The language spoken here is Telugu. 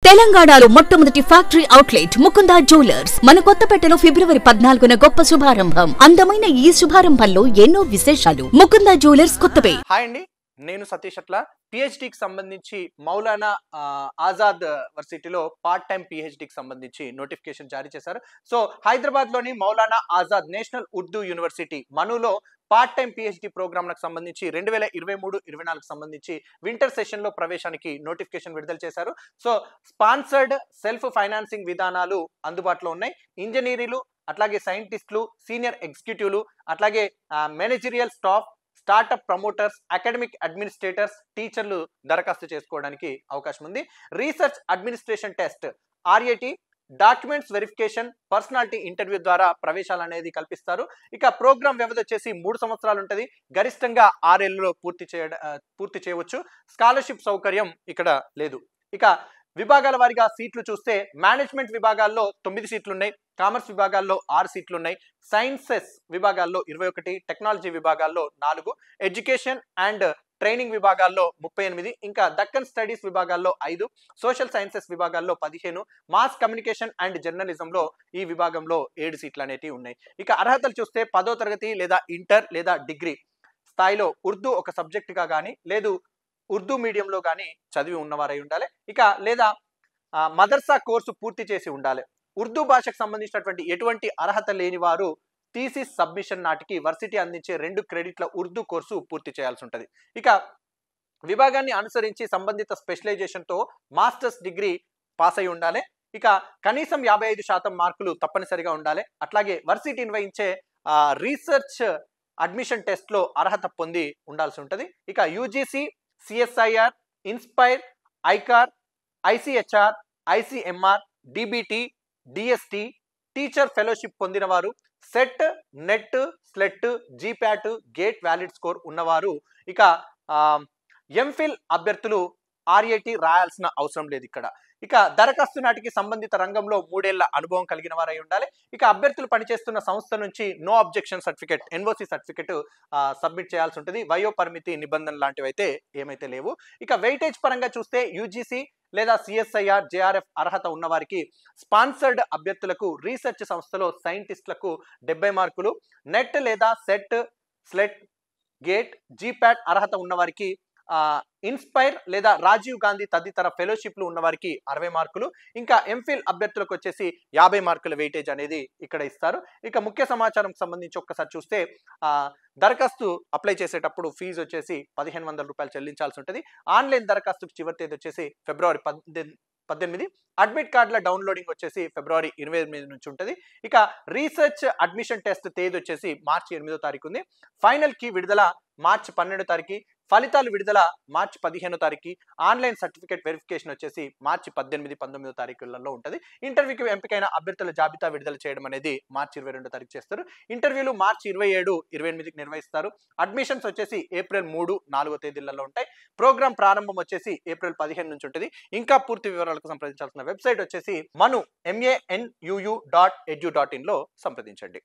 తెలంగాణలో మొట్టమొదటి ఫ్యాక్టరీ అవుట్లెట్ ముకుందా జ్యువెలర్స్ మన కొత్తపేటలో ఫిబ్రవరి 14న గొప్ప శుభారంభం. అందమైన ఈ శుభారంభంలో ఎన్నో విశేషాలు. ముకుందా జ్యువెలర్స్ కొత్తపేట. హాయ్ అండి, నేను సతీష్. అట్లా పిహెచ్డికి సంబంధించి మౌలానా ఆజాద్ వర్సిటీలో పార్ట్ టైం పిహెచ్డికి సంబంధించి నోటిఫికేషన్ జారీ చేశారు. సో హైదరాబాద్ లోని మౌలానా ఆజాద్ నేషనల్ ఉర్దూ యూనివర్సిటీ మనులో పార్ట్ టైం పిహెచ్డి ప్రోగ్రాంలకు సంబంధించి 2023-24 సంబంధించి వింటర్ సెషన్ లో ప్రవేశానికి నోటిఫికేషన్ విడుదల చేశారు. సో స్పాన్సర్డ్ సెల్ఫ్ ఫైనాన్సింగ్ విధానాలు అందుబాటులో ఉన్నాయి. ఇంజనీర్లు, అట్లాగే సైంటిస్టులు, సీనియర్ ఎగ్జిక్యూటివ్లు, అట్లాగే managerial staff, startup promoters, academic administrators, టీచర్లు దరఖాస్తు చేసుకోవడానికి అవకాశం ఉంది. Research administration test RAT, documents verification, personality interview ద్వారా ప్రవేశాలు అనేది కల్పిస్తారు. ఇక ప్రోగ్రామ్ వ్యవధి వచ్చేసి 3 సంవత్సరాలు ఉంటుంది. గరిష్టంగా 6 ఏళ్లలో పూర్తి చేయవచ్చు. స్కాలర్షిప్ సౌకర్యం ఇక్కడ లేదు. ఇక విభాగాల వారిగా సీట్లు చూస్తే మేనేజ్మెంట్ విభాగాల్లో 9 సీట్లు ఉన్నాయి, కామర్స్ విభాగాల్లో 6 సీట్లు ఉన్నాయి, సైన్సెస్ విభాగాల్లో 21, టెక్నాలజీ విభాగాల్లో 4, ఎడ్యుకేషన్ అండ్ ట్రైనింగ్ విభాగాల్లో 38, ఇంకా దక్కన్ స్టడీస్ విభాగాల్లో 5, సోషల్ సైన్సెస్ విభాగాల్లో 15, మాస్ కమ్యూనికేషన్ అండ్ జర్నలిజంలో ఈ విభాగంలో 7 సీట్లు అనేవి ఉన్నాయి. ఇక అర్హతలు చూస్తే 10వ తరగతి లేదా ఇంటర్ లేదా డిగ్రీ స్థాయిలో ఉర్దూ ఒక సబ్జెక్టుగా కానీ లేదు ఉర్దూ మీడియంలో కానీ చదివి ఉన్నవారై ఉండాలి. ఇక లేదా మదర్సా కోర్సు పూర్తి చేసి ఉండాలి. ఉర్దూ భాషకు సంబంధించినటువంటి ఎటువంటి అర్హత లేని వారు థీసిస్ సబ్మిషన్ నాటికి వర్సిటీ అందించే 2 క్రెడిట్ల ఉర్దూ కోర్సు పూర్తి చేయాల్సి ఉంటుంది. ఇక విభాగాన్ని అనుసరించి సంబంధిత స్పెషలైజేషన్తో మాస్టర్స్ డిగ్రీ పాస్ అయి ఉండాలి. ఇక కనీసం 55% మార్కులు తప్పనిసరిగా ఉండాలి. అట్లాగే వర్సిటీ నిర్వహించే రీసెర్చ్ అడ్మిషన్ టెస్ట్ లో అర్హత పొంది ఉండాల్సి ఉంటుంది. ఇక UGC, CSIR, inspire, ICAR, ICHR, ICMR, DBT, DST, teacher fellowship పొందిన వారు, set, net, slate, జీప్యాట్, gate valid score ఉన్నవారు, ఇక ఎంఫిల్ అభ్యర్థులు RAT రాయాల్సిన అవసరం లేదు ఇక్కడ. ఇక దరఖాస్తు నాటికి సంబంధిత రంగంలో 3 ఏళ్ల అనుభవం కలిగిన వారై ఉండాలి. ఇక అభ్యర్థులు పనిచేస్తున్న సంస్థ నుంచి no objection certificate, NOC certificate submit చేయాల్సి ఉంటుంది. వయో పరిమితి నిబంధనలు లాంటివి అయితే ఏమైతే లేవు. ఇక వెయిటేజ్ పరంగా చూస్తే UGC లేదా CSIR, JRF అర్హత ఉన్నవారికి, స్పాన్సర్డ్ అభ్యర్థులకు, రీసెర్చ్ సంస్థలో సైంటిస్టులకు 70 మార్కులు, నెట్ లేదా సెట్, స్లెట్, గేట్, జీప్యాట్ అర్హత ఉన్నవారికి, ఇన్స్పైర్ లేదా రాజీవ్ గాంధీ తదితర ఫెలోషిప్లు ఉన్నవారికి 60 మార్కులు, ఇంకా ఎంఫిల్ అభ్యర్థులకు వచ్చేసి 50 మార్కుల వెయిటేజ్ అనేది ఇక్కడ ఇస్తారు. ఇక ముఖ్య సమాచారం సంబంధించి ఒక్కసారి చూస్తే దరఖాస్తు అప్లై చేసేటప్పుడు ఫీజు వచ్చేసి 1500 రూపాయలు చెల్లించాల్సి ఉంటుంది. ఆన్లైన్ దరఖాస్తుకు చివరి తేదీ వచ్చేసి ఫిబ్రవరి 18. అడ్మిట్ కార్డుల డౌన్లోడింగ్ వచ్చేసి ఫిబ్రవరి 28 నుంచి ఉంటుంది. ఇక రీసెర్చ్ అడ్మిషన్ టెస్ట్ తేదీ వచ్చేసి మార్చి 8వ తారీఖు ఉంది. ఫైనల్ కి విడుదల మార్చి 12వ తారీఖు, ఫలితాలు విడుదల మార్చి 15వ తారీఖు, ఆన్లైన్ సర్టిఫికేట్ వెరిఫికేషన్ వచ్చేసి మార్చి 18, 19వ తారీఖులలో ఉంటుంది. ఇంటర్వ్యూకి ఎంపికైన అభ్యర్థుల జాబితా విడుదల చేయడం అనేది మార్చి 22వ తారీఖు చేస్తారు. ఇంటర్వ్యూలు మార్చి 27, 28కి నిర్వహిస్తారు. అడ్మిషన్స్ వచ్చేసి ఏప్రిల్ 3, 4వ తేదీలలో ఉంటాయి. ప్రోగ్రామ్ ప్రారంభం వచ్చేసి ఏప్రిల్ 15 నుంచి ఉంటుంది. ఇంకా పూర్తి వివరాలకు సంప్రదించాల్సిన వెబ్సైట్ వచ్చేసి manu.edu.in లో సంప్రదించండి.